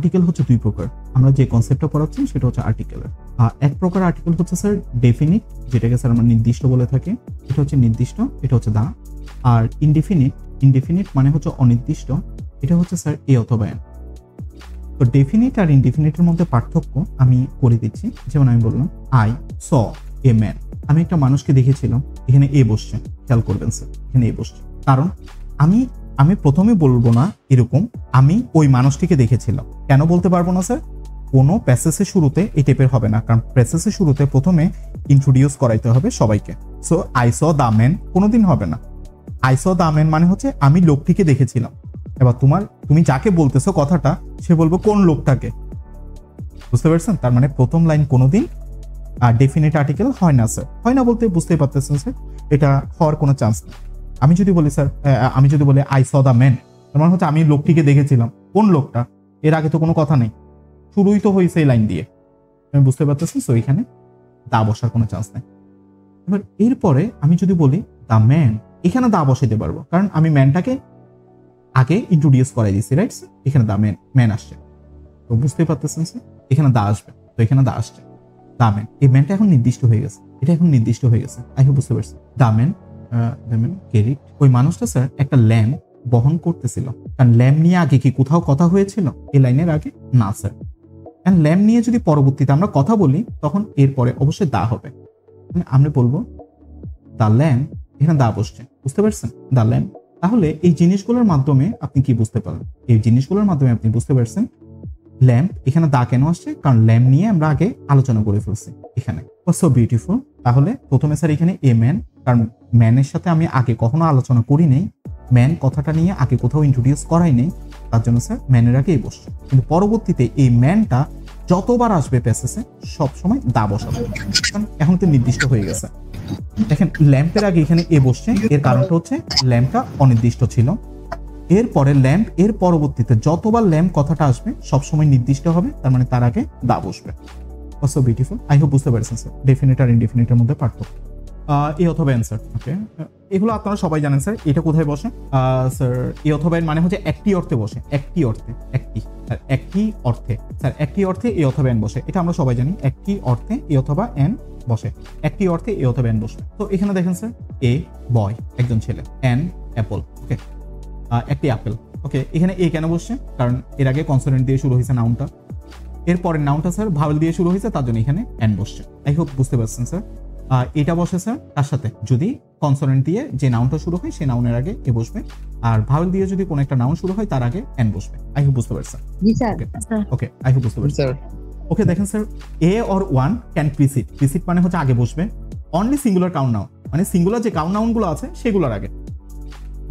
Article হচ্ছে দুই প্রকার। আমরা যে কনসেপ্টটা পড়াচ্ছি সেটা হচ্ছে আর্টিকেলের। এক প্রকার আর্টিকেল হচ্ছে স্যার ডেফিনিট, যেটাকে স্যার আমরা নির্দিষ্ট বলে থাকি, এটা হচ্ছে নির্দিষ্ট, এটা হচ্ছে দা। আর ইনডিফিনিট, ইনডিফিনিট মানে হচ্ছে অনির্দিষ্ট, এটা হচ্ছে স্যার এ অথবা এন। তো ডেফিনিট আর ইনডিফিনিটের মধ্যে পার্থক্য আমি করে দিচ্ছি। যেমন আমি বললাম আই স এ ম্যান, আমি একটা মানুষকে দেখেছিলাম, এখানে এ বসছে, খেয়াল করবেন স্যার, এখানে এ বসছে, কারণ আমি প্রথমে বলবো না এরকম আমি ওই মানুষটিকে দেখেছিলাম। কেন বলতে পারবো না স্যার? কোনো প্যাসেজের শুরুতে এই টাইপের হবে না, কারণ প্যাসেজের শুরুতে প্রথমে ইন্ট্রোডিউস করাইতে হবে সবাইকে। So I saw the man কোনোদিন হবে না। আই স দ্য ম্যান মানে হচ্ছে আমি লোকটিকে দেখেছিলাম। এবার তুমি যাকে বলতেছো কথাটা, সে বলবো কোন লোকটাকে, বুঝতে পারছেন? তার মানে প্রথম লাইন কোনোদিন ডেফিনিট আর্টিকেল হয় না স্যার। হয় না বলতে বুঝতেই পারতেছেন স্যার, এটা হওয়ার কোনো চান্স নেই। আমি যদি বলি স্যার, আমি যদি বলি আই স দ্য ম্যান, তার মানে হচ্ছে আমি লোকটিকে দেখেছিলাম। কোন লোকটা? এর আগে তো কোনো কথা নেই, শুরুই তো হয়েছে এই লাইন দিয়ে, আমি বুঝতে পারতেছি। সো এখানে দা বসার কোনো চান্স নেই। এবার এরপরে আমি যদি বলি দ্য ম্যান, এখানে দা বসাইতে পারবো, কারণ আমি ম্যানটাকে আগে ইন্ট্রোডিউস করাই দিচ্ছি, রাইট? এখানে দা ম্যান আসছে, তো বুঝতেই পারতেছেন স্যার, এখানে দা আসবে, তো এখানে দা আসছে, দা ম্যান। এই ম্যানটা এখন নির্দিষ্ট হয়ে গেছে, এটা এখন নির্দিষ্ট হয়ে গেছে। আই হোপ বুঝতে পারছি। দা ম্যান ক্যারিড, ওই মানুষটা স্যার একটা ল্যাম্প বহন করতেছিল। কারণ ল্যাম্প নিয়ে আগে কি কোথাও কথা হয়েছিল এই লাইনের আগে? না স্যার। কারণ ল্যাম্প নিয়ে যদি পরবর্তীতে আমরা কথা বলি, তখন এরপরে অবশ্যই দা হবে। আমরা বলবো দা ল্যাম্প, এখানে দা বসছে, বুঝতে পারছেন? দা ল্যাম্প। তাহলে এই জিনিসগুলোর মাধ্যমে আপনি কি বুঝতে পারলেন? এই জিনিসগুলোর মাধ্যমে আপনি বুঝতে পারছেন ল্যাম্প এখানে দা কেন আসছে, কারণ ল্যাম্প নিয়ে আমরা আগে আলোচনা করে ফেলছি এখানে। So beautiful. তাহলে প্রথমে স্যার এখানে এ ম্যান, কারণ ম্যানের সাথে আমি আগে কখনো আলোচনা করি নেই, ম্যান কথাটা নিয়ে আগে কোথাও ইন্ট্রোডিউস করাই নেই, তার জন্য স্যার ম্যানের আগে এই বসছে। কিন্তু পরবর্তীতে এই ম্যানটা যতবার আসবে প্যাসেজে সবসময় দা বসাবে, কারণ এখন তো নির্দিষ্ট হয়ে গেছে। দেখেন ল্যাম্পের আগে এখানে এ বসছে, এর কারণটা হচ্ছে ল্যাম্পটা অনির্দিষ্ট ছিল। এরপরে ল্যাম্প, এর পরবর্তীতে যতবার ল্যাম্প কথাটা আসবে সবসময় নির্দিষ্ট হবে, তার মানে তার আগে দা বসবে। So beautiful. আই হোপ বুঝতে পারছেন স্যার ডেফিনিট আর ইনডেফিনিটের মধ্যে পার্থক্য। এ অথবা অ্যান্সার, ওকে, এগুলো আপনারা সবাই জানেন স্যার। এটা কোথায় বসে স্যার? এ অথবা এন মানে হচ্ছে একটি অর্থে বসে, একটি অর্থে, একটি স্যার, একটি অর্থে স্যার, একটি অর্থে এ অথবা এন বসে, এটা আমরা সবাই জানি। একটি অর্থে এ অথবা এন বসে, একটি অর্থে এ অথবা এন বসে। তো এখানে দেখেন স্যার, এ বয়, একজন ছেলে, এন অ্যাপল, ওকে, একটি আপেল, ওকে। এখানে এ কেন বসছে? কারণ এর আগে কনসোনেন্ট দিয়ে শুরু হয়েছে নাউনটা, এরপরে নাউনটা স্যার ভাওয়েল দিয়ে শুরু হয়েছে, তার জন্য এখানে এন বসছে। আই হোপ বুঝতে পারছেন স্যার। এটা বসে স্যার তার সাথে, যদি কনসোনেন্ট দিয়ে যে নাউনটা শুরু হয় সেই নাউনের আগে এ বসবে, আর ভাওয়েল দিয়ে যদি কোনো একটা নাউন শুরু হয় তার আগে এন বসবে। আই হোপ বুঝতে পারছেন। ওকে, আই হোপ বুঝতে পারছেন। ওকে, দেখেন sir, a or one can precede, precede মানে হচ্ছে আগে বসবে অনলি সিঙ্গুলার কাউন্ট নাউন, মানে সিঙ্গুলার যে কাউন্ট নাউন গুলো আছে সেগুলোর আগে,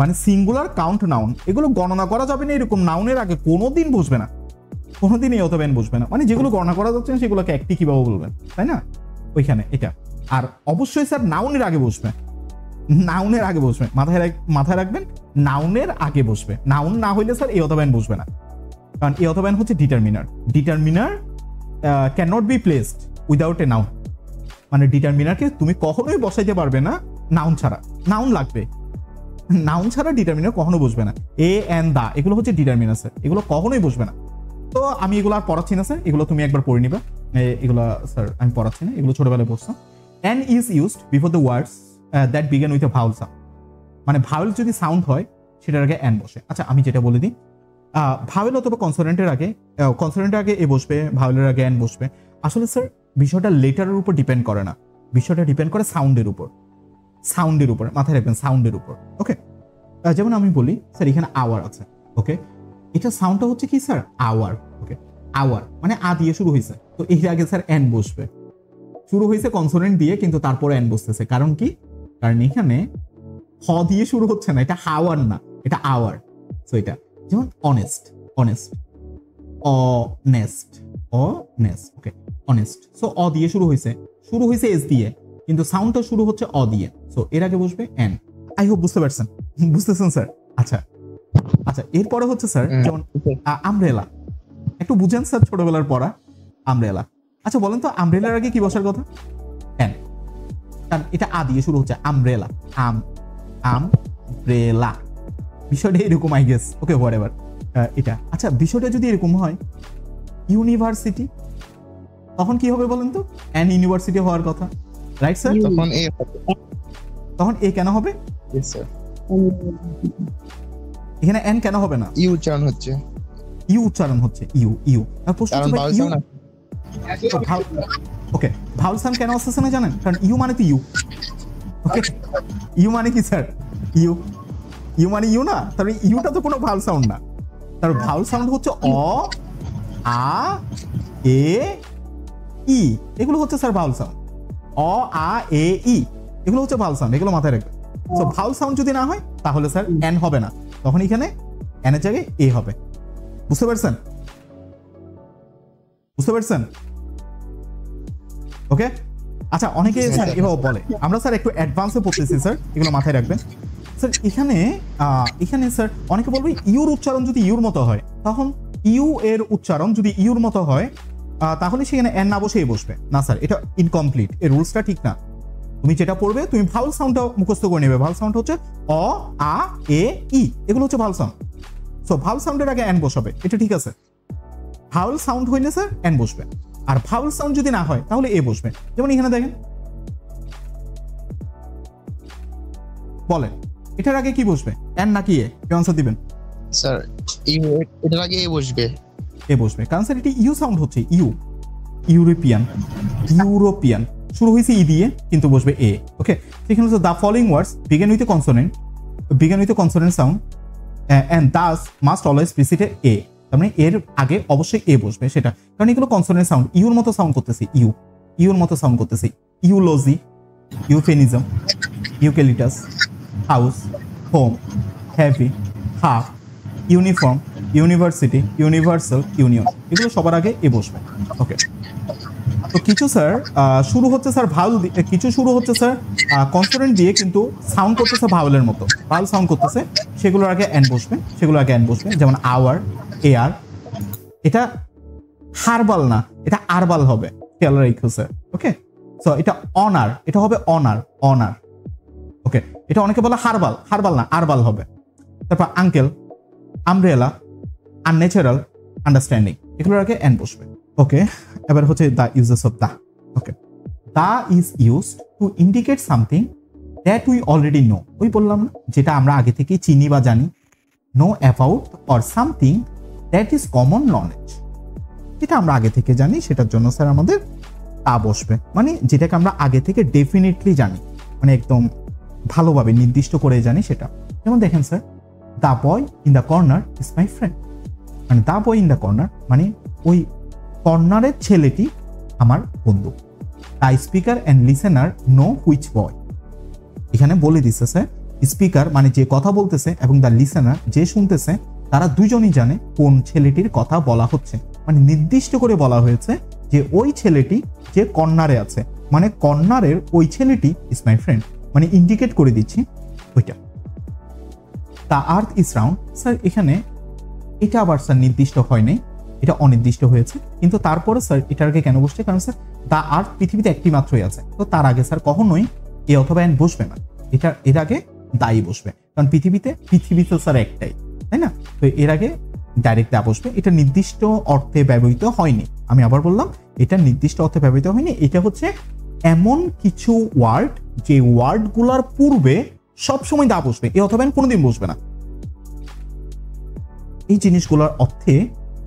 মানে সিঙ্গুলার কাউন্ট নাউন, এগুলো গণনা করা যাবে না এরকম নাউনের আগে কোনোদিন বসবে না, কোনোদিন এ অথবা এন বসবে না। মানে যেগুলো গণনা করা যাচ্ছে না সেগুলোকে একটি কিভাবে বলবেন, তাই না? ওইখানে এটা। আর অবশ্যই স্যার নাউনের আগে বসবে, নাউনের আগে বসবে, মাথায় রাখবেন, নাউনের আগে বসবে। নাউন না হইলে স্যার এ অথবা এন বসবে না, কারণ এ অথবা এন হচ্ছে determiner. Determiner can not be placed without a noun, মানে ডিটারমিনারকে তুমি কখনোই বসাইতে পারবে না নাউন ছাড়া, নাউন লাগবে, নাউন ছাড়া ডিটারমিনার কখনো বসবে না। এ এন দা এগুলো হচ্ছে ডিটারমিনার স্যার, এগুলো কখনোই বসবে না। তো আমি এগুলো আর পড়াচ্ছি না স্যার, এগুলো তুমি একবার পড়ে নিবা, এগুলো স্যার আমি পড়াচ্ছি না, এগুলো ছোটবেলায় পড়ছো। N is used before the words that begin with a vowel sound, মানে ভাওয়েল যদি সাউন্ড হয় সেটার আগে এন বসে। আচ্ছা আমি যেটা বলে দিই, ভাওয়েল অথবা কনসোনেন্টের আগে এ বসবে, ভাওয়েলের আগে এন বসবে। আসলে স্যার বিষয়টা লেটারের উপর ডিপেন্ড করে না, বিষয়টা ডিপেন্ড করে সাউন্ডের উপর, সাউন্ডের উপর, মাথায় রাখবেন সাউন্ডের উপর, ওকে। যেমন আমি বলি স্যার এখানে আওয়ার আছে, ওকে, এটা সাউন্ডটা হচ্ছে কি স্যার? আওয়ার, ওকে। আওয়ার মানে আ দিয়ে শুরু হয়েছে, তো এর আগে স্যার এন বসবে। শুরু হয়েছে কনসোনেন্ট দিয়ে, কিন্তু তারপরে এন বসতেছে, কারণ কি? কারণ এখানে হ দিয়ে শুরু হচ্ছে না, এটা হাওয়ার না, এটা আওয়ার। সো এটা যেমন অনেস্ট, অনেস্ট, অনেস্ট, অনেস্ট, ওকে, অনেস্ট। সো অ দিয়ে শুরু হয়েছে এস দিয়ে, কিন্তু সাউন্ডটা শুরু হচ্ছে অ দিয়ে, সো এর আগে বসবে এন। আই হোপ বুঝতে পারছেন, বুঝতেছেন স্যার? আচ্ছা আচ্ছা, এরপরে হচ্ছে স্যার যেমন আমব্রেলা, একটু বুঝেন স্যার ছোটবেলার পড়া, আমব্রেলা। আচ্ছা বলেন তো আমব্রেলার আগে কি বসার কথা? এন, কারণ এটা আ দিয়ে শুরু হচ্ছে, আমব্রেলা, আমব্রেলা, বিষয়টা এরকম আই গেস, ওকে হোয়াটএভার এটা। আচ্ছা বিষয়টা যদি এরকম হয় ইউনিভার্সিটি, তখন কি হবে বলেন তো? অ্যান ইউনিভার্সিটি হওয়ার কথা, রাইট স্যার? তখন এ তখন এ কেন হবে? এখানে এন কেন হবে না? ইউ উচ্চারণ হচ্ছে, ইউ উচ্চারণ হচ্ছে, ইউ ইউ। আর প্রশ্ন কারণ হচ্ছে vowel U, sound okay vowel sound কেন আসছে না জানেন? কারণ ইউ মানে তো ইউ, ওকে ইউ মানে কি স্যার? ইউ, ইউ মানে ইউ না, তাহলে ইউটা তো কোনো ভাউল সাউন্ড না। তার ভাউল সাউন্ড হচ্ছে অ, আ, এ, ই, এগুলো হচ্ছে স্যার ভাউল সাউন্ড। অ, আ, এ, ই, এগুলো হচ্ছে ভাউল সাউন্ড, এগুলো মাথায় রাখবেন। সো ভাউল সাউন্ড যদি না হয় তাহলে স্যার এন হবে না, তখন এখানে এন এর জায়গায় এ হবে। বুঝতে পারছেন? বুঝতে পারছেন? ওকে, আচ্ছা অনেকে স্যার এভাবে বলে, আমরা স্যার একটু অ্যাডভান্সে পড়তেছি স্যার, এগুলো মাথায় রাখবেন স্যার। এখানে এখানে স্যার অনেকে বলবে ইউর উচ্চারণ যদি ইউর মতো হয়, তখন ইউ এর উচ্চারণ যদি ইউর মতো হয় তাহলে সেখানে এন না বসে এ বসবে না স্যার, এটা ইনকমপ্লিট, এই রুলসটা ঠিক না। তুমি যেটা পড়বে তুমি ভাউল সাউন্ডটা মুখস্থ করে নেবে। ভাউল সাউন্ড হচ্ছে অ, আ, এ, ই, এগুলো হচ্ছে ভাউল সাউন্ড। সো ভাউল সাউন্ডের আগে এন বসাবে, এটা ঠিক আছে। ভাউল সাউন্ড হইলে স্যার এন বসবে, আর ভাউল সাউন্ড যদি না হয় তাহলে এ বসবে। যেমন এখানে দেখেন, বলেন এটার আগে কি বসবে, এন নাকি এ? কেউ আনসার দিবেন? স্যার ইউ, এটার আগে এ বসবে, এ বসবে, কারণ স্যার এটি ইউ সাউন্ড হচ্ছে, ইউ, ইউরোপিয়ান, ইউরোপিয়ান শুরু হয়েছে ই দিয়ে কিন্তু বসবে এ। ওকে, সেখানে হচ্ছে the following words begin with consonant, begin with consonant sound and thus must always preceded a. তার মানে এর আগে অবশ্যই এ বসবে, সেটা কারণ এগুলো কনসোনেন্ট সাউন্ড, ইউর মতো সাউন্ড করতেছে, ইউ, ইউর মতো সাউন্ড করতেছে। Eulogy, euphemism, eucalyptus, house, home, heavy, half, uniform, university, universal, union, এগুলো সবার আগে এ বসবে। ওকে, তো কিছু স্যার শুরু হচ্ছে স্যার ভাউল, কিছু শুরু হচ্ছে স্যার কনসোনেন্ট দিয়ে কিন্তু সাউন্ড করতেছে ভাউলের মতো, ভাউল সাউন্ড করতেছে, সেগুলোর আগে এন বসবে, সেগুলোর আগে এন বসবে। যেমন আওয়ার, এয়ার, এটা হারবাল না, এটা আরবাল হবে, খেয়াল রাখো স্যার। ওকে, সো এটা অনার, এটা হবে অনার, অনার। ওকে, এটা অনেকে বলে হারবাল, হারবাল না আরবাল হবে। তারপর আঙ্কেল, আমব্রেলা, আনন্যাচারাল, আন্ডারস্ট্যান্ডিং, এগুলোর আগে এন বসবে। ওকে, এবার হচ্ছে the uses of the. Okay, the is used to indicate something that we already no. ওই বললাম না, যেটা আমরা আগে থেকেই চিনি বা জানি। Know about or something that is common knowledge, যেটা আমরা আগে থেকে জানি, সেটার জন্য স্যার আমাদের তা বসবে, মানে যেটাকে আমরা আগে থেকে ডেফিনেটলি জানি, মানে একদম ভালোভাবে নির্দিষ্ট করে জানি সেটা। যেমন দেখেন sir, the boy in the corner is my friend, মানে the boy in the corner মানে ওই কর্নারের ছেলেটি আমার বন্ধু। The speaker and listener know which boy, এখানে বলে দিচ্ছে স্যার স্পিকার মানে যে কথা বলতেছে এবং দ্য লিসেনার যে শুনতেছে, তারা দুজনই জানে কোন ছেলেটির কথা বলা হচ্ছে, মানে নির্দিষ্ট করে বলা হয়েছে যে ওই ছেলেটি যে কর্নারে আছে, মানে কর্নারের ওই ছেলেটি ইজ মাই ফ্রেন্ড, মানে ইন্ডিকেট করে দিচ্ছি ওইটা। The earth is round, sir এখানে এটা আবার স্যার নির্দিষ্ট হয় নাই, এটা অনির্দিষ্ট হয়েছে, কিন্তু তারপরে স্যার এটার আগে কেন বসছে? কারণ স্যার দ্য আর্থ পৃথিবীতে একটি মাত্রই আছে, তো তার আগে স্যার কখনোই এ অথবা এন বসবে না, এটা এর আগে দায়ী বসবে, কারণ পৃথিবী তো স্যার একটাই, তাই না? তো এর আগে ডাইরেক্ট দা বসবে। এটা নির্দিষ্ট অর্থে ব্যবহৃত হয়নি, আমি আবার বললাম এটা নির্দিষ্ট অর্থে ব্যবহৃত হয়নি। এটা হচ্ছে এমন কিছু ওয়ার্ড যে ওয়ার্ডগুলোর পূর্বে সবসময় দা বসবে, এ অথবা এন কোনোদিন বসবে না। এই জিনিসগুলোর অর্থে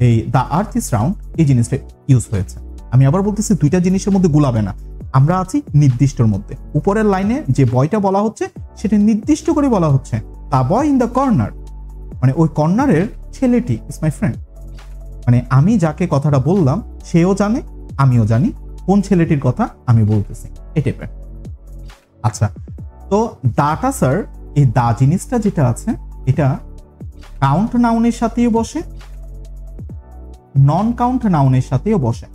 এই দ্য আর্থ ইজ রাউন্ড এই জিনিসটা ইউজ হয়েছে। আমি আবার বলতেছি দুইটা জিনিসের মধ্যে গুলাবে না, আমরা আছি নির্দিষ্টর মধ্যে। উপরের লাইনে যে বয়টা বলা হচ্ছে সেটা নির্দিষ্ট করে বলা হচ্ছে, the boy in the corner মানে ওই কর্নারের ছেলেটি ইজ মাই ফ্রেন্ড, মানে আমি যাকে কথাটা বললাম সেও জানে, আমিও জানি কোন ছেলেটির কথা আমি বলতেছি, এই টাইপের। আচ্ছা, তো দাটা স্যার এই দা জিনিসটা যেটা আছে এটা কাউন্ট নাউনের সাথেও বসে, নন কাউন্ট নাউনের সাথেও বসে,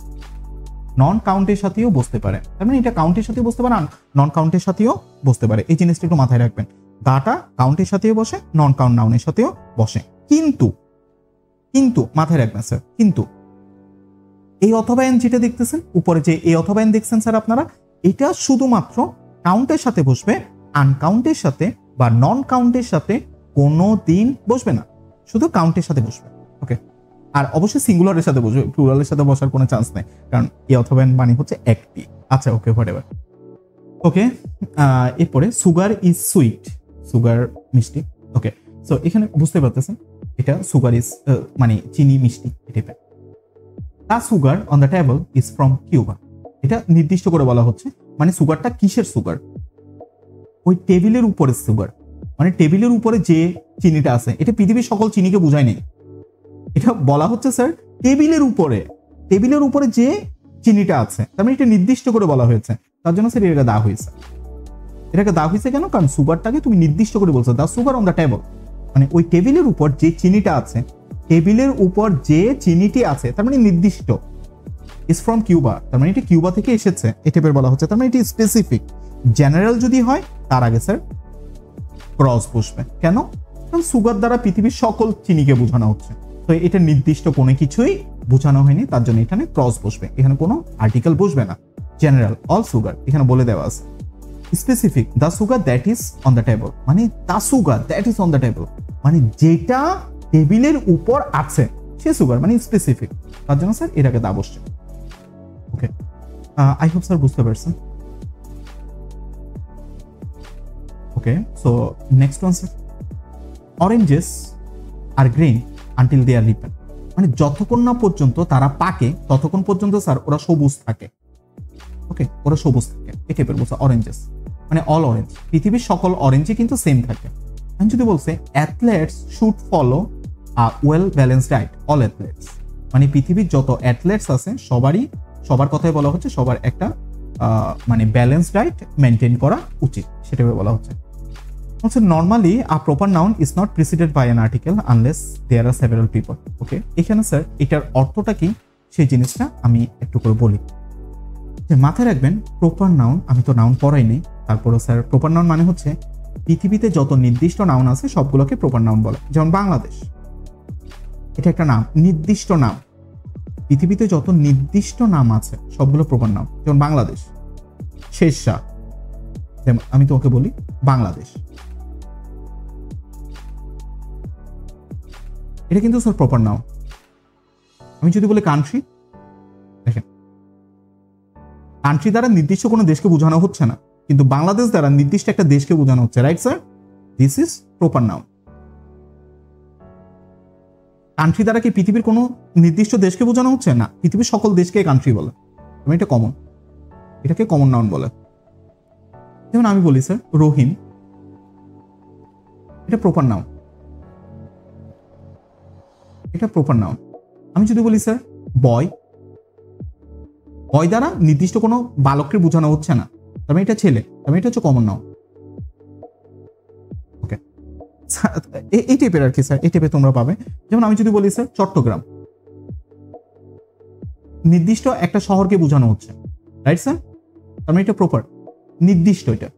নন কাউন্টের সাথেও বসতে পারে। তার মানে এটা কাউন্টের সাথেও বসতে পারে, নন কাউন্টের সাথেও বসতে পারে। এই জিনিসটা একটু মাথায় রাখবেন, দাটা কাউন্টের সাথেও বসে, নন কাউন্ট নাউনের সাথেও বসে। কিন্তু কিন্তু মাথায় রাখবেন স্যার, কিন্তু এই অথবা এন যেটা দেখতেছেন উপরে, যে এই অথবা এন দেখছেন স্যার আপনারা, এটা শুধুমাত্র কাউন্টের সাথে বসবে, আনকাউন্টের সাথে বা নন কাউন্টের সাথে কোনো দিন বসবে না, শুধু কাউন্টের সাথে বসবে। ওকে, আর অবশ্যই সিঙ্গুলারের সাথে বসবে, প্লুরালের সাথে বসার কোনো চান্স নেই, কারণ এ অথবা এন মানে হচ্ছে একটি। আচ্ছা ওকে হোয়াটএভার। ওকে, এরপরে সুগার ইজ সুইট, সুগার মিষ্টি। ওকে, সো এখানে বুঝতে পারতেছেন এটা সুগার ইজ মানে চিনি মিষ্টি টাইপের। The sugar on the table is from Cuba, এটা নির্দিষ্ট করে বলা হচ্ছে মানে সুগারটা কিসের সুগার, ওই টেবিলের উপরে সুগার, মানে টেবিলের উপরে যে চিনিটা আছে, এটা পৃথিবীর সকল চিনিকে বোঝায় নেই, এটা বলা হচ্ছে স্যার টেবিলের উপরে যে চিনিটা আছে, তার মানে এটা নির্দিষ্ট করে বলা হয়েছে, তার জন্য স্যার এটাকে দেওয়া হয়েছে। এটাকে দেওয়া হয়েছে কেন? কারণ সুগারটাকে তুমি নির্দিষ্ট করে বলছো, দা সুগার অন দ্য টেবল, মানে ওই টেবিলের উপর যে চিনিটা আছে, টেবিলের উপর যে চিনিটি আছে তার মানে নির্দিষ্ট, ইজ ফ্রম কিউবা, তার মানে এটা কিউবা থেকে এসেছে, এই টাইপের বলা হচ্ছে, তার মানে এটি স্পেসিফিক। জেনারেল যদি হয় তার আগে স্যার ক্রস বসবে। কেন? কারণ সুগার দ্বারা পৃথিবীর সকল চিনিকে বোঝানো হচ্ছে, তো এটা নির্দিষ্ট কোনো কিছুই বোঝানো হয়নি, তার জন্য এখানে ক্রস বসবে, এখানে কোনো আর্টিকেল বসবে না। জেনারেল অল সুগার এখানে বলে দেওয়া আছে। Specific the sugar that is on the table, মানে the sugar that is on the table, মানে যেটা টেবিলের উপর আছে সে সুগার, মানে স্পেসিফিক, তার জন্য স্যার এটাকে দা বসছে। ওকে, আই হোপ স্যার বুঝতে পারছেন। Okay, so next one sir, oranges are green until they are ripen, মানে যতক্ষণ না পর্যন্ত তারা পাকে ততক্ষণ পর্যন্ত স্যার ওরা সবুজ থাকে। ওকে, ওরা সবুজ থাকে, এই টাইপের বলছে অরেঞ্জেস, মানে অল অরেঞ্জ, পৃথিবীর সকল অরেঞ্জই কিন্তু সেম থাকে। আমি যদি বলছে athlete's should follow a well balanced diet, all athlete's, মানে পৃথিবীর যত অ্যাথলেটস আছে সবার কথাই বলা হচ্ছে সবার একটা মানে ব্যালেন্সড ডায়েট মেনটেন করা উচিত, সেটা বলা হচ্ছে। Normally a proper noun is not preceded by an article unless there are several people. Okay, এখানে স্যার এটার অর্থটা কি সেই জিনিসটা আমি একটু করে বলি। মাথায় রাখবেন প্রপার নাউন, আমি তো নাউন পড়াই নেই, তারপরে স্যার প্রপার নাউন মানে হচ্ছে পৃথিবীতে যত নির্দিষ্ট নাউন আছে সবগুলোকে প্রপার নাউন বলে। যেমন বাংলাদেশ, এটা একটা নাম, নির্দিষ্ট নাম, পৃথিবীতে যত নির্দিষ্ট নাম আছে সবগুলো প্রপার নাউন। যেমন বাংলাদেশ, শেরশাহ, যেমন আমি তোমাকে বলি বাংলাদেশ, এটা কিন্তু স্যার প্রপার নাউন। আমি যদি বলি কান্ট্রি, দেখেন কান্ট্রি দ্বারা নির্দিষ্ট কোনো দেশকে বোঝানো হচ্ছে না, কিন্তু বাংলাদেশ দ্বারা নির্দিষ্ট একটা দেশকে বোঝানো হচ্ছে, right sir? This is proper noun. Country দ্বারা কি পৃথিবীর কোনো নির্দিষ্ট দেশকে বোঝানো হচ্ছে না, পৃথিবীর সকল দেশকে কান্ট্রি বলে, আমি এটা কমন, এটাকে কমন নাউন বলে। যেমন আমি বলি স্যার রহিম, এটা প্রপার নাউন, এটা প্রপার নাউন। আমি যদি বলি স্যার বয়, বয় দ্বারা নির্দিষ্ট কোনো বালককে বোঝানো হচ্ছে না, তার মানে এটা ছেলে, তার মানে এটা হচ্ছে কমন নাউন। ওকে, এই টাইপের আর কি স্যার, এই টাইপের তোমরা পাবে। যেমন আমি যদি বলি স্যার চট্টগ্রাম, নির্দিষ্ট একটা শহরকে বোঝানো হচ্ছে, রাইট স্যার? তার মানে এটা প্রপার, নির্দিষ্ট, এটা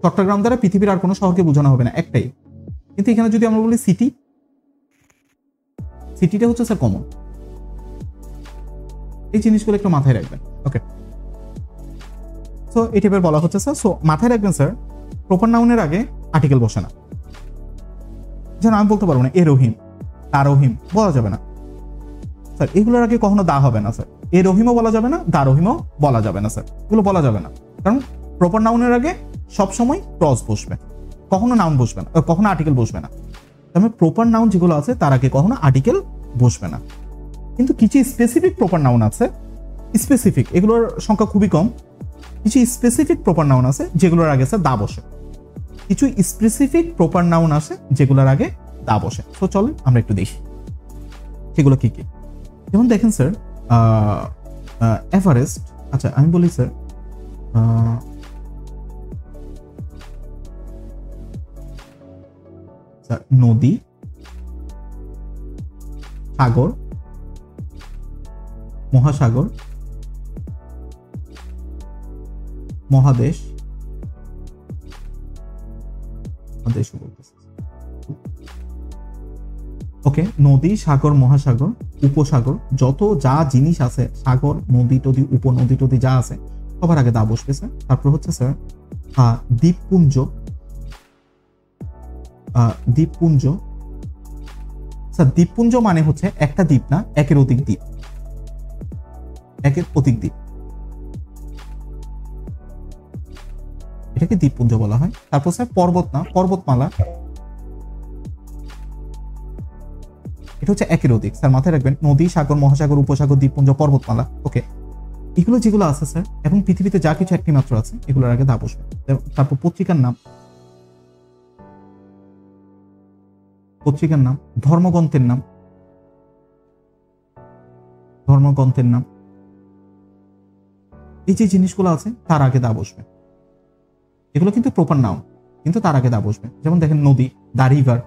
চট্টগ্রাম দ্বারা পৃথিবীর আর কোনো শহরকে বোঝানো হবে না, একটাই। কিন্তু এখানে যদি আমরা বলি সিটি, সিটিটা হচ্ছে স্যার কমন। এই জিনিসগুলো একটু মাথায় রাখবেন। ওকে, সো এই টাইপের বলা হচ্ছে স্যার। সো মাথায় রাখবেন স্যার প্রপার নাউনের আগে আর্টিকেল বসে না। যেন আমি বলতে পারবো না এ রহিম, তা রহিম বলা যাবে না স্যার, এগুলোর আগে কখনো দা হবে না স্যার, এ রহিমও বলা যাবে না, দা রহিমও বলা যাবে না স্যার, এগুলো বলা যাবে না, কারণ প্রপার নাউনের আগে সবসময় ক্রস বসবে, কখনো নাউন বসবে না, কখনো আর্টিকেল বসবে না। তার প্রপার নাউন যেগুলো আছে তার আগে কখনো আর্টিকেল বসবে না। কিন্তু কিছু স্পেসিফিক প্রপার নাউন আছে, স্পেসিফিক, এগুলোর সংখ্যা খুবই কম, কিছু স্পেসিফিক প্রপার নাউন আছে যেগুলোর আগে স্যার দা বসে, কিছু স্পেসিফিক প্রপার নাউন আছে যেগুলোর আগে দা বসে। তো চলে আমরা একটু দেখি সেগুলো কি কি। যেমন দেখেন স্যার এভারেস্ট, আচ্ছা আমি বলি স্যার নদী, সাগর, মহাসাগর, মহাদেশ, ওকে, নদী, সাগর, মহাসাগর, উপসাগর, যত যা জিনিস আছে, সাগর, নদী টদী, উপনদী টদী যা আছে সবার আগে দা বসবে স্যার। তারপর হচ্ছে স্যার দ্বীপপুঞ্জ, দ্বীপপুঞ্জ, স্যার দ্বীপপুঞ্জ মানে হচ্ছে একটা দ্বীপ না, একের অধিক দ্বীপ, একের অধিক দ্বীপ, এটাকে দ্বীপপুঞ্জ বলা হয়। তারপর স্যার পর্বত না, পর্বতমালা, এটা হচ্ছে একের অধিক। স্যার মাথায় রাখবেন নদী, সাগর, মহাসাগর, উপসাগর, দ্বীপপুঞ্জ, পর্বতমালা। ওকে, এগুলো যেগুলো আছে স্যার, এবং পৃথিবীতে যা কিছু একটি মাত্র আছে, এগুলোর আগে দা বসবে। তারপর পত্রিকার নাম, পত্রিকার নাম, ধর্মগ্রন্থের নাম, ধর্মগ্রন্থের নাম, এই যে জিনিসগুলো আছে তার আগে দা বসবে। এগুলো কিন্তু প্রপার নাম, কিন্তু তার আগে দা বসবে। যেমন দেখেন নদী, দা রিভার,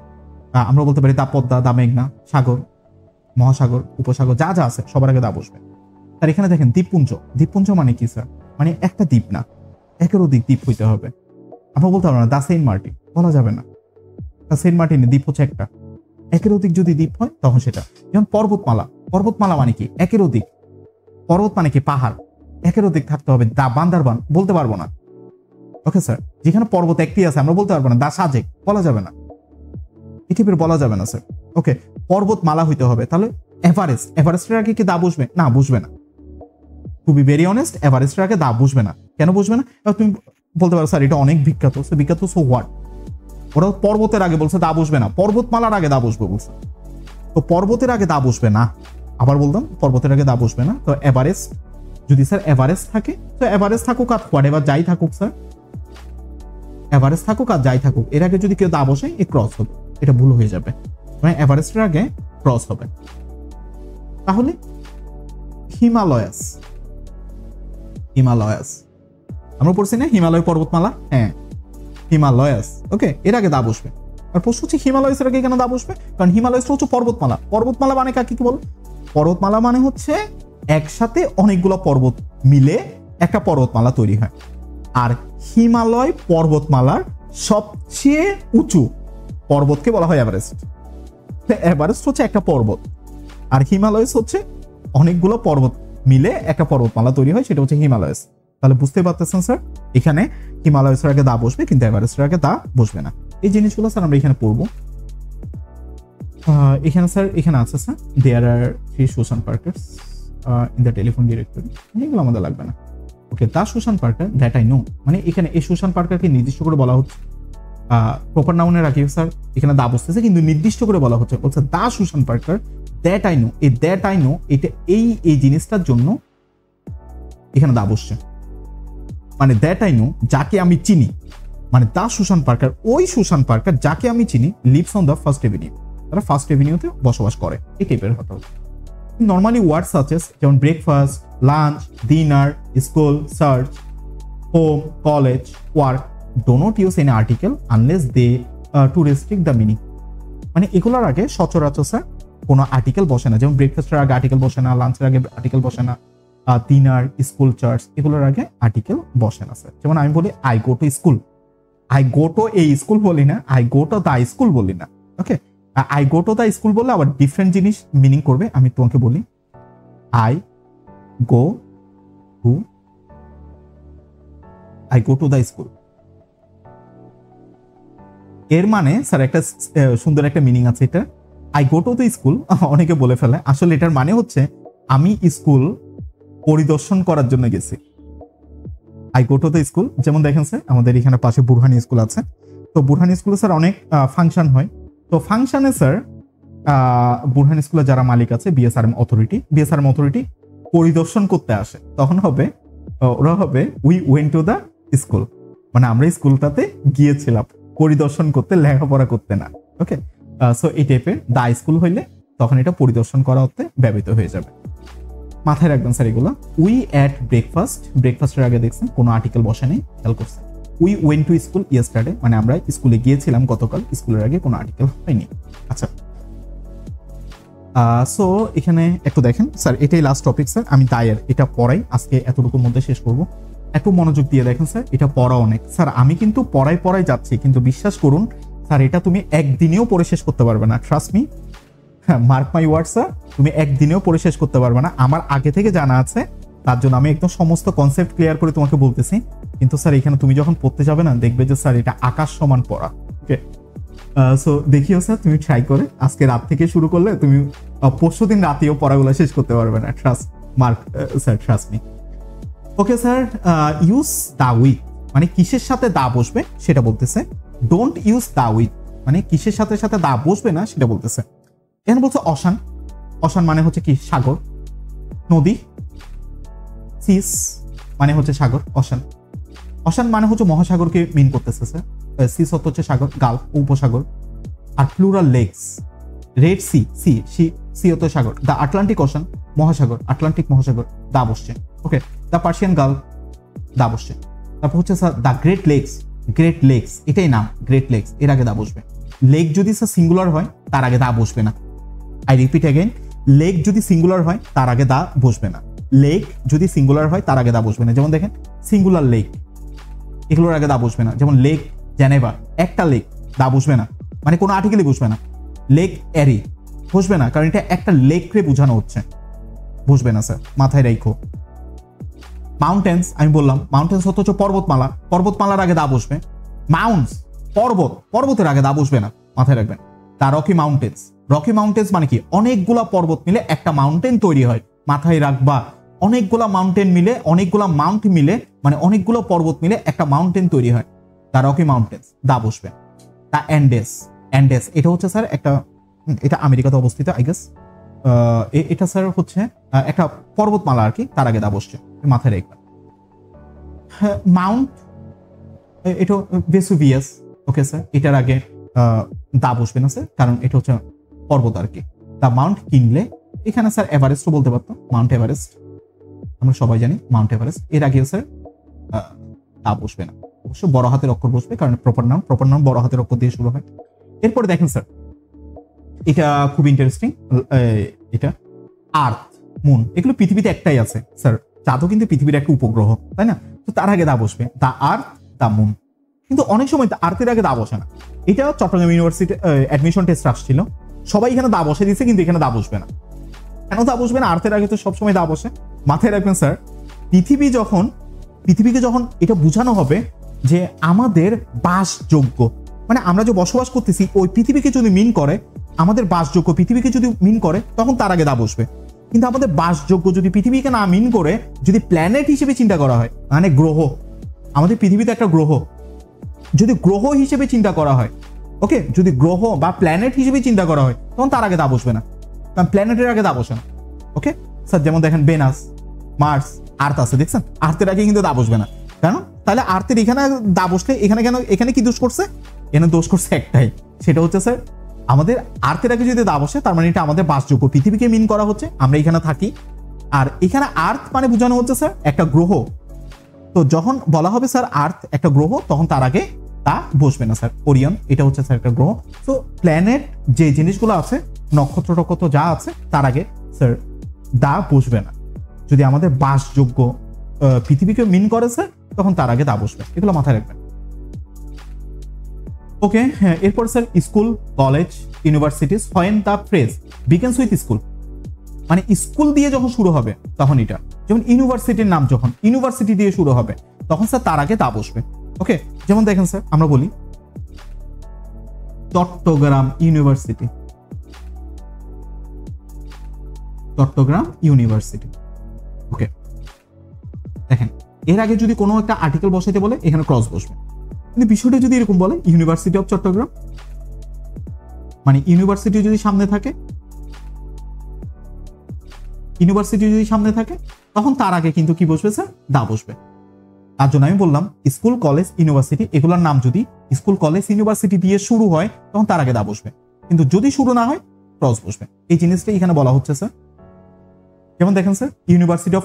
আমরা বলতে পারি দা পদ্মা, দা মেঘনা, সাগর, মহাসাগর, উপসাগর, যা যা আছে সবার আগে দা বসবে। আর এখানে দেখেন দ্বীপপুঞ্জ, দ্বীপপুঞ্জ মানে কি স্যার? মানে একটা দ্বীপ না, একের অধিক দ্বীপ হইতে হবে। আমরা বলতে পারবো না দা সেন্ট মার্টিন, বলা যাবে না। দা সেন্ট মার্টিনের দ্বীপ হচ্ছে একটা, একের অধিক যদি দ্বীপ হয় তখন সেটা। যেমন পর্বতমালা, পর্বতমালা মানে কি? একের অধিক। পর্বত মানে কি? পাহাড়, একের অধিক থাকতে হবে। দা বান্দারবান বলতে পারবো না। ওকে স্যার, যেখানে পর্বত একটি আছে আমরা বলতে পারবো না দা সাজেক, বলা যাবে না, এই টাইপের বলা যাবে না স্যার। ওকে, পর্বতমালা হইতে হবে। তাহলে এভারেস্ট, এভারেস্টের আগে কি দা বসবে? না, বসবে না। টু বি ভেরি অনেস্ট, এভারেস্টের আগে দা বসবে না। কেন বসবে না? তুমি বলতে পারো স্যার এটা অনেক বিখ্যাত, বিখ্যাত সো হোয়াট? ওরা পর্বতের আগে বলছে দা বসবে না, পর্বতমালার আগে দা বসবে বলছে। তো পর্বতের আগে দা বসবে না, আবার বলতাম পর্বতের আগে দা বসবে না। তো এভারেস্ট যদি স্যার এভারেস্ট থাকে, তো এভারেস্ট থাকুক আর হোয়াট এভার যাই থাকুক স্যার, এভারেস্ট থাকুক আর যাই থাকুক, এর আগে যদি কেউ দা বসে এ ক্রস হবে, এটা ভুল হয়ে যাবে। মানে এভারেস্টের আগে ক্রস হবে। তাহলে হিমালয়াস, হিমালয়াস আমরা পড়ছি না হিমালয় পর্বতমালা? হ্যাঁ, হিমালয়াস। ওকে, এর আগে দা বসবে। আর প্রশ্ন হচ্ছে হিমালয়াসের আগে কেন দা বসবে? কারণ হিমালয়াস হচ্ছে পর্বতমালা। পর্বতমালা মানে কাকে কি বল? পর্বতমালা মানে হচ্ছে একসাথে অনেকগুলো পর্বত মিলে একটা পর্বতমালা তৈরি হয়। আর হিমালয় পর্বতমালার সবচেয়ে উঁচু পর্বতকে বলা হয় এভারেস্ট। এভারেস্ট হচ্ছে একটা পর্বত, আর হিমালয়াস হচ্ছে অনেকগুলো পর্বত মিলে একটা পর্বতমালা তৈরি হয়, সেটা হচ্ছে হিমালয়াস। তাহলে বুঝতে পারতেছেন স্যার, এখানে হিমালয়াসের আগে দা বসবে কিন্তু এভারেস্টের আগে দা বসবে না। এই জিনিসগুলো স্যার আমরা এখানে পড়বো। এখানে স্যার, এখানে আছে sir there are 3 Susan Parkers in the telephone directory, এগুলো আমাদের লাগবে না। Okay, the Susan Parker that I know, মানে এখানে এই সুসান পার্কারকে নির্দিষ্ট করে বলা হচ্ছে, প্রপার নাউনের আগে স্যার এখানে দা বসতেছে কিন্তু নির্দিষ্ট করে বলা হচ্ছে, বলছে the Susan Parker that I know. এই দ্যাট আই নো এটা এই জিনিসটার জন্য এখানে দা বসছে। মানে দ্যাট আই নো, যাকে আমি চিনি, মানে দা সুসান পার্কার, ওই সুসান পার্কার যাকে আমি চিনি lives on the first avenue, তারা ফার্স্ট এভিনিউতে বসবাস করে, এই টাইপের হতো। নর্মালি ওয়ার্ড সাচেস যেমন breakfast, lunch, dinner, school, church, home, college, work do not use any article unless they to restrict the meaning. মানে এগুলোর আগে সচরাচর স্যার কোনো আর্টিকেল বসে না। যেমন ব্রেকফাস্টের আগে আর্টিকেল বসে না, লাঞ্চের আগে আর্টিকেল বসে না, ডিনার, স্কুল, চার্চ এগুলোর আগে আর্টিকেল বসে না স্যার। যেমন আমি বলি I go to school, I go to এই স্কুল বলি না, I go to the school বলি না। Okay, I go to the school বললে আবার ডিফারেন্ট জিনিস মিনিং করবে। আমি তোমাকে বলি I go to the school, এর মানে স্যার একটা সুন্দর একটা মিনিং আছে এটা। I go to the school অনেকে বলে ফেলে, আসলে এটার মানে হচ্ছে আমি স্কুল পরিদর্শন করার জন্য গেছি। I go to the school, যেমন দেখেন স্যার আমাদের এখানে পাশে বুরহানি স্কুল আছে, তো বুরহানি স্কুলে স্যার অনেক ফাংশন হয়। তো ফাংশনে স্যার বুরহানি স্কুলে যারা মালিক আছে বিএসআরএম অথরিটি পরিদর্শন করতে আসে, তখন হবে ওরা হবে we went to the school, মানে আমরা স্কুলটাতে গিয়েছিলাম পরিদর্শন করতে, লেখাপড়া করতে না। ওকে, সো এই টাইপের দা স্কুল হইলে তখন এটা পরিদর্শন করা হতে ব্যবহৃত হয়ে যাবে। মাথায় রাখবেন স্যার এগুলো। উই অ্যাট ব্রেকফাস্ট, ব্রেকফাস্টের আগে দেখছেন কোনো আর্টিকেল বসে নেই, খেয়াল করছেন। We went to school yesterday, মানে আমরা স্কুলে গিয়েছিলাম গতকাল, স্কুলের আগে কোনো আর্টিকেল হয়নি। আচ্ছা, সো এখানে একটু দেখেন স্যার, এটাই লাস্ট টপিক স্যার। আমি দায়ের এটা পড়াই আজকে, এতটুকুর মধ্যে শেষ করব। একটু মনোযোগ দিয়ে দেখেন স্যার, এটা পড়া অনেক স্যার। আমি কিন্তু পড়াই যাচ্ছি, কিন্তু বিশ্বাস করুন স্যার এটা তুমি একদিনেও পড়ে শেষ করতে পারবে না। Trust me, mark my word sir, তুমি একদিনেও পড়ে শেষ করতে পারবে না। আমার আগে থেকে জানা আছে, তার জন্য আমি একদম সমস্ত কনসেপ্ট ক্লিয়ার করে তোমাকে বলতেছি। কিন্তু স্যার এখানে তুমি যখন পড়তে যাবে না, দেখবে যে স্যার এটা আকাশ সমান পড়া। ওকে, সো দেখিও স্যার তুমি ট্রাই করে আজকে রাত থেকে শুরু করলে তুমি পরশু দিন রাতেও পড়াগুলো শেষ করতে পারবে না। Trust mark sir, trust me. Okay sir, use the with মানে কিসের সাথে দা বসবে সেটা বলতেছে। ডোন্ট ইউজ দা উইথ মানে কিসের সাথে সাথে দা বসবে না সেটা বলতেছে। এখানে বলছে অশান। অশান মানে হচ্ছে কি সাগর, নদী। সিস মানে হচ্ছে সাগর। অশান অশান মানে হচ্ছে মহাসাগরকে মিন করতেছে স্যার। সিস হচ্ছে সাগর, গালফ উপসাগর। আর plural lakes, red sea, sea হচ্ছে সাগর। দ্য আটলান্টিক অশান মহাসাগর, আটলান্টিক মহাসাগর দা বসছে। Okay, the Persian gulf the বসছে। তারপর হচ্ছে sir the great lakes, great lakes এটাই নাম, গ্রেট লেকস এর আগে দা বসবে। লেক যদি স্যার সিঙ্গুলার হয় তার আগে দা বসবে না। আই রিপিট অ্যাগেন, লেক যদি সিঙ্গুলার হয় তার আগে দা বসবে না। লেক যদি সিঙ্গুলার হয় তার আগে দা বসবে না। যেমন দেখেন সিঙ্গুলার লেক, এগুলোর আগে দা বসবে না। যেমন লেক জেনেভা, একটা লেক, দা বসবে না, মানে কোনো আর্টিকেলই বসবে না। লেক এরি বসবে না, কারণ এটা একটা লেককে বোঝানো হচ্ছে, বসবে না স্যার, মাথায় রাখো। মাউন্টেন্স, আমি বললাম মাউন্টেন্স হচ্ছে পর্বতমালা, পর্বতমালার আগে দা বসবে। মাউন্টস পর্বত, পর্বতের আগে দা বসবে না, মাথায় রাখবেন। তা রকি মাউন্টেন্স, রকি মাউন্টেন্স মানে কি অনেকগুলা পর্বত মিলে একটা মাউন্টেন তৈরি হয়, মাথায় রাখবা। অনেকগুলা মাউন্টেন মিলে, অনেকগুলা মাউন্ট মিলে মানে অনেকগুলো পর্বত মিলে একটা মাউন্টেন তৈরি হয়, তা রকি মাউন্টেন্স দা বসবে। তা অ্যান্ডেস, অ্যান্ডেস এটা হচ্ছে স্যার একটা, এটা আমেরিকাতে অবস্থিত আই গেস। এটা স্যার হচ্ছে একটা পর্বতমালা আর কি, তার আগে দা বসছে, মাথায় রাখবেন। মাউন্ট এটা ভেসুভিয়াস, ওকে স্যার এটার আগে দা বসবে না স্যার, কারণ এটা হচ্ছে পর্বত আর কি। দা মাউন্ট কিনলে, এখানে স্যার এভারেস্টও বলতে পারতো, মাউন্ট এভারেস্ট আমরা সবাই জানি মাউন্ট এভারেস্ট, এর আগে স্যার দা বসবে না। অবশ্য বড় হাতের অক্ষর বসবে, কারণ প্রপার নাম বড় হাতের অক্ষর দিয়ে শুরু হয়। এরপরে দেখেন স্যার, এটা খুব ইন্টারেস্টিং, এটা আর্থ, মুন এগুলো পৃথিবীতে একটাই আছে স্যার, চাঁদও কিন্তু পৃথিবীর একটা উপগ্রহ, তাই না? তো তার আগে দা বসবে, দা আর্থ, দা মুন। কিন্তু অনেক সময় আর্থের আগে দা বসে না। এটা চট্টগ্রাম ইউনিভার্সিটি অ্যাডমিশন টেস্ট আসছিল, সবাই এখানে দা বসে দিচ্ছে, কিন্তু এখানে দা বসবে না। কেন দা বসবে না? আর্থের আগে তো সবসময় দা বসে। মাথায় রাখবেন স্যার, পৃথিবীকে যখন এটা বোঝানো হবে যে আমাদের বাসযোগ্য, মানে আমরা যে বসবাস করতেছি ওই পৃথিবীকে যদি মিন করে, আমাদের বাসযোগ্য পৃথিবীকে যদি মিন করে, তখন তার আগে দা বসবে। কিন্তু আমাদের বাসযোগ্য যদি পৃথিবীকে না মিন করে, যদি প্ল্যানেট হিসেবে চিন্তা করা হয়, মানে গ্রহ, আমাদের পৃথিবীতে একটা গ্রহ, যদি গ্রহ হিসেবে চিন্তা করা হয়, ওকে, যদি গ্রহ বা প্ল্যানেট হিসেবে চিন্তা করা হয়, তখন তার আগে দা বসবে না, কারণ প্ল্যানেটের আগে দা বসে না। ওকে স্যার, যেমন দেখেন ভেনাস, মার্স, আর্থ আছে, দেখছেন আর্থের আগে কিন্তু দা বসবে না। কেন? তাহলে আর্থের এখানে দা বসলে এখানে কেন, এখানে কি দোষ করছে? এখানে দোষ করছে একটাই, সেটা হচ্ছে স্যার আমাদের আর্থের আগে যদি দা বসে, তার মানে এটা আমাদের বাসযোগ্য পৃথিবীকে মিন করা হচ্ছে, আমরা এখানে থাকি। আর এখানে আর্থ মানে বোঝানো হচ্ছে স্যার একটা গ্রহ। তো যখন বলা হবে স্যার আর্থ একটা গ্রহ, তখন তার আগে তা বসবে না স্যার। ওরিয়ন এটা হচ্ছে স্যার একটা গ্রহ। তো প্ল্যানেট যে জিনিসগুলো আছে, নক্ষত্র টক্ষত্র যা আছে, তার আগে স্যার দা বসবে না। যদি আমাদের বাসযোগ্য পৃথিবীকে মিন করে স্যার, তখন তার আগে দা বসবে, এগুলো মাথায় রাখবেন। ওকে, এরপর sir school, college, universities, when the phrase begins with school, মানে স্কুল দিয়ে যখন শুরু হবে তখন এটা, যেমন ইউনিভার্সিটির নাম যখন ইউনিভার্সিটি দিয়ে শুরু হবে, তখন স্যার তার আগে দা বসবে। ওকে, যেমন দেখেন স্যার আমরা বলি চট্টগ্রাম ইউনিভার্সিটি, চট্টগ্রাম ইউনিভার্সিটি। ওকে, দেখেন এর আগে যদি কোনো একটা আর্টিকেল বসাইতে বলে, এখানে ক্রস বসবে। কিন্তু বিষয়টা যদি এরকম বলে ইউনিভার্সিটি অফ চট্টগ্রাম, মানে ইউনিভার্সিটি যদি সামনে থাকে, তখন তার আগে কিন্তু কি বসবে স্যার? দা বসবে। তার জন্য আমি বললাম স্কুল, কলেজ, ইউনিভার্সিটি এগুলোর নাম যদি স্কুল, কলেজ, ইউনিভার্সিটি দিয়ে শুরু হয়, তখন তার আগে দা বসবে। কিন্তু যদি শুরু না হয়, ক্রস বসবে। এই জিনিসটা এখানে বলা হচ্ছে স্যার। যেমন দেখেন স্যার ইউনিভার্সিটি অফ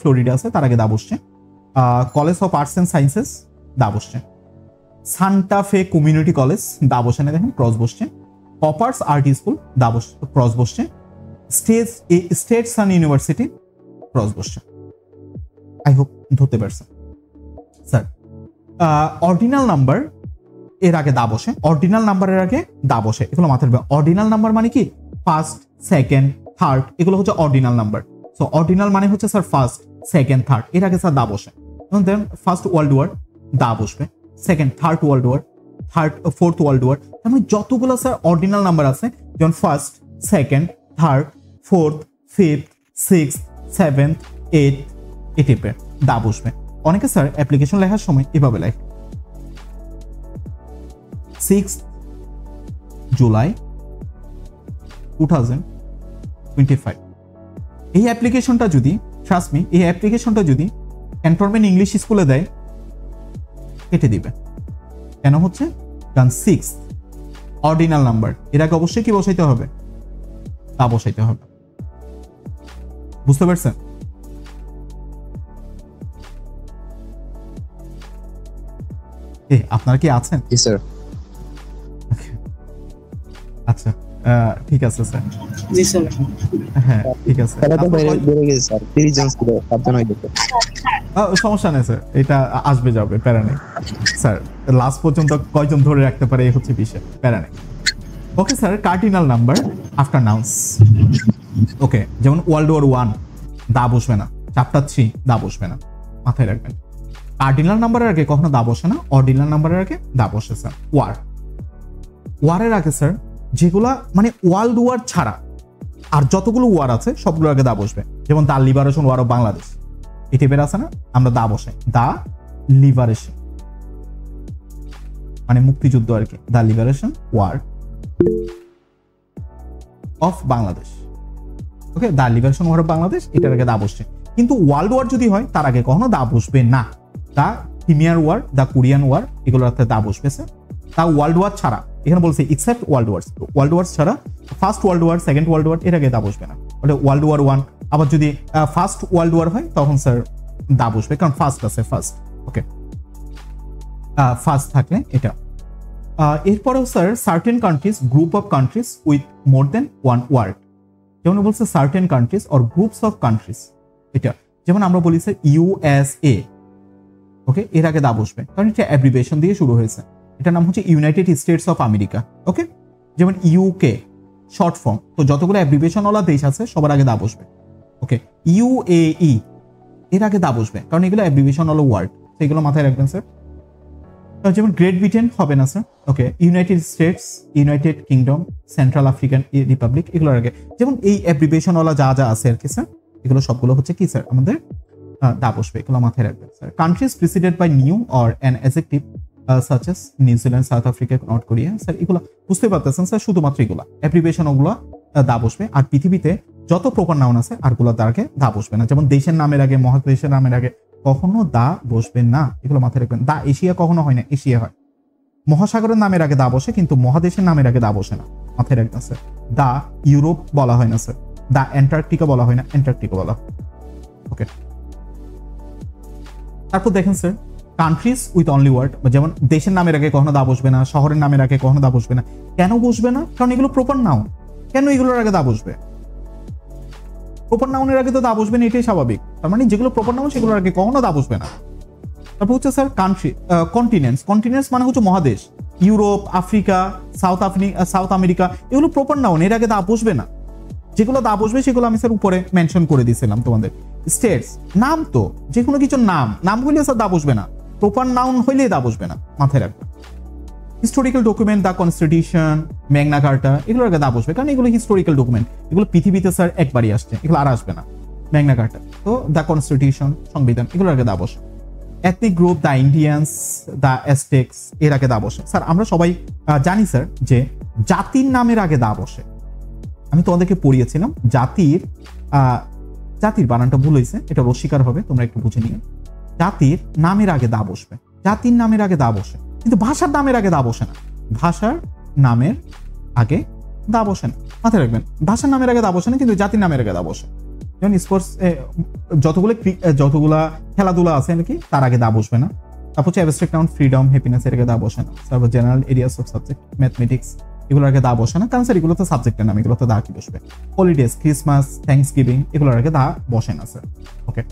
ফ্লোরিডা আছে, তার আগে দা বসছে। College of arts and sciences the বসছে। সান্টা ফে কমিউনিটি কলেজ দা বসে না, দেখেন ক্রস বসছে। কপার্স আর্ট স্কুল দা ক্রস বসছে। স্টেট সান ইউনিভার্সিটি ক্রস বসছে। আই হোপ ধরতে পারছেন স্যার। অর্ডিনাল নাম্বার এর আগে দা বসে, অর্ডিনাল নাম্বারের আগে দা বসে, এগুলো মাথায় রাখবেন। অর্ডিনাল নাম্বার মানে কি ফার্স্ট, সেকেন্ড, থার্ড, এগুলো হচ্ছে অর্ডিনাল নাম্বার। সো অর্ডিনাল মানে হচ্ছে স্যার ফার্স্ট, সেকেন্ড, থার্ড, এর আগে স্যার দা বসে। Then first world war the বসবে, second, third world war third fourth world war, তার মানে যতগুলো স্যার অর্ডিনাল নাম্বার আছে, যেমন first, second, third, fourth, fifth, six, seventh, eight, এই টাইপের দা বসবে। অনেকে স্যার অ্যাপ্লিকেশন লেখার সময় এভাবে লেখে 6 জুলাই 2025। এই অ্যাপ্লিকেশনটা যদি ট্রাস্ট মি, এই অ্যাপ্লিকেশনটা যদি ক্যান্টনমেন্ট ইংলিশ স্কুলে দেয় কেটে দিবে। কেন হচ্ছে? কারণ 6 অর্ডিনাল নাম্বার, এর আগে অবশ্যই কি বসাইতে হবে? তা বসাইতে হবে। বুঝতে পারছেন? আপনারা কি আছেন? জি স্যার। আচ্ছা, ঠিক আছে স্যার। জি স্যার। হ্যাঁ ঠিক আছে। বেড়ে গেছে স্যার, 30 জন ছিল, 7 জন হয়ে গেছে। সমস্যা নেই স্যার, এটা আসবে যাবে, প্যারা নেই স্যার। লাস্ট পর্যন্ত কয়জন ধরে রাখতে পারে এই হচ্ছে বিষয়, প্যারা নেই। Okay sir, cardinal number after nouns. Okay, যেমন ওয়ার্ল্ড ওয়ার 1 দা বসবে না, চ্যাপ্টার 3 দা বসবে না, মাথায় রাখবেন। কার্ডিনাল নাম্বারের আগে কখনো দা বসে না, অর্ডিনাল নাম্বারের আগে দা বসে স্যার। ওয়ারের আগে স্যার যেগুলা মানে ওয়ার্ল্ড ওয়ার ছাড়া আর যতগুলো ওয়ার আছে সবগুলোর আগে দা বসবে। যেমন দা লিবারেশন ওয়ার অফ বাংলাদেশ, এই টাইপের আছে না, আমরা দা বসে দা লিবারেশন মানে মুক্তিযুদ্ধ আর কি, the liberation war of Bangladesh. Okay, the liberation war of Bangladesh, এটার আগে দা বসছে। কিন্তু ওয়ার্ল্ড ওয়ার যদি হয় তার আগে কখনো দা বসবে না। দা ক্রিমিয়ার ওয়ার, দা কোরিয়ান ওয়ার, এগুলোর সাথে দা বসবে স্যার। তা ওয়ার্ল্ড ওয়ার ছাড়া, এখানে বলছে এক্সেপ্ট ওয়ার্ল্ড ওয়ার্স ছাড়া, first world war, second world war, এর আগে দা বসবে না। ওয়ার্ল্ড ওয়ার 1, আবার যদি ফার্স্ট ওয়ার্ল্ড ওয়ার হয় তখন স্যার দা বসবে, কারণ ফার্স্ট আছে, ফার্স্ট। ওকে, ফার্স্ট থাকলে এটা। এরপরেও sir certain countries, group of countries with more than one word, যেমন বলছে certain countries or groups of countries, এটা যেমন আমরা বলি স্যার USA। ওকে, এর আগে দা বসবে কারণ এটা অ্যাব্রিভিয়েশন দিয়ে শুরু হয়েছে। এটার নাম হচ্ছে ইউনাইটেড স্টেটস অফ আমেরিকা। ওকে, যেমন UK শর্ট ফর্ম, তো যতগুলো অ্যাব্রিভিয়েশন ওয়ালা দেশ আছে সবার আগে দা বসবে। ওকে, UAE এর আগে দা বসবে কারণ এগুলো অ্যাব্রিভিয়েশন ওয়ালা ওয়ার্ড, সেগুলো মাথায় রাখবেন স্যার। যেমন গ্রেট ব্রিটেন হবে না স্যার। Okay, United States, United Kingdom, Central African Republic, এগুলোর আগে যেমন এই অ্যাব্রিভিয়েশন ওয়ালা যা যা আছে আর কি স্যার, এগুলো সবগুলো হচ্ছে কি স্যার আমাদের দা বসবে, এগুলো মাথায় রাখবেন sir. Countries preceded by new or an adjective such as New Zealand, South Africa, North Korea, sir এগুলো বুঝতে পারতেছেন স্যার, শুধুমাত্র এগুলো অ্যাব্রিভিয়েশন ওগুলো দা বসবে। আর পৃথিবীতে যত প্রপার নাউন আছে আরগুলো তার আগে দা বসবে না। যেমন দেশের নামের আগে, মহাদেশের নামের আগে কখনো দা বসবে না, এগুলো মাথায় রাখবেন। দা এশিয়া কখনো হয় না, এশিয়া হয়। মহাসাগরের নামের আগে দা বসে, কিন্তু মহাদেশের নামের আগে দা বসে না, মাথায় রাখবেন স্যার। দা ইউরোপ বলা হয় না স্যার, দা অ্যান্টার্কটিকা বলা হয় না, অ্যান্টার্কটিকা বলা হয়। ওকে, তারপর দেখেন sir countries with only word, যেমন দেশের নামের আগে কখনো দা বসবে না, শহরের নামের আগে কখনো দা বসবে না। কেন বসবে না? কারণ এগুলো প্রপার নাউন। কেন এগুলোর আগে দা বসবে? প্রপার নাউনের আগে তো দা বসবে না, এটাই স্বাভাবিক। তার মানে যেগুলো প্রপার নাউন সেগুলোর আগে কখনো দা বসবে না। তারপর হচ্ছে স্যার কান্ট্রি, কন্টিনেন্টস। কন্টিনেন্টস মানে হচ্ছে মহাদেশ, ইউরোপ, আফ্রিকা, সাউথ আমেরিকা, এগুলো প্রপার নাউন, এর আগে দা বসবে না। যেগুলো দা বসবে সেগুলো আমি স্যার উপরে মেনশন করে দিয়েছিলাম তোমাদের। স্টেটস নাম, তো যে কোনো কিছুর নাম হইলে স্যার দা বসবে না, প্রপার নাউন হইলে দা বসবে না, মাথায় রাখবে। Historical document, the constitution, Magna Carta, এগুলোর আগে দা বসবে কারণ এগুলো হিস্টোরিক্যাল ডকুমেন্ট, এগুলো পৃথিবীতে স্যার একবারই আসছে, এগুলো আর আসবে না। ম্যাগনা কার্টা, তো দ্য কনস্টিটিউশন, সংবিধান, এগুলোর আগে দা বসে। Ethnic group, the Indians, the Aztecs, এর আগে দা বসে। স্যার আমরা সবাই জানি স্যার যে জাতির নামের আগে দা বসে। আমি তোমাদেরকে পড়িয়েছিলাম জাতির বানানটা ভুল হয়েছে, এটা অস্বীকার হবে, তোমরা একটু বুঝে নিও। জাতির নামের আগে দা বসবে, জাতির নামের আগে দা বসে, কিন্তু ভাষার নামের আগে দা বসে না। ভাষার নামের আগে দা বসে না, মাথায় রাখবেন। ভাষার নামের আগে দা বসে না, কিন্তু জাতির নামের আগে দা বসে। যেমন স্পোর্টস, যতগুলা খেলাধুলা আছে নাকি তার আগে দা বসবে না। তারপর হচ্ছে অ্যাবস্ট্রাক্ট নাউন, ফ্রিডম, হ্যাপিনেস, এর আগে দা বসে না। তারপর general areas of subject, mathematics, এগুলোর আগে দা বসে না, কারণ স্যার এগুলো তো সাবজেক্টের নাম, এগুলো তো দা কি বসবে। হলিডেজ, ক্রিসমাস, থ্যাঙ্কস গিভিং, এগুলোর আগে দা বসে না স্যার। ওকে,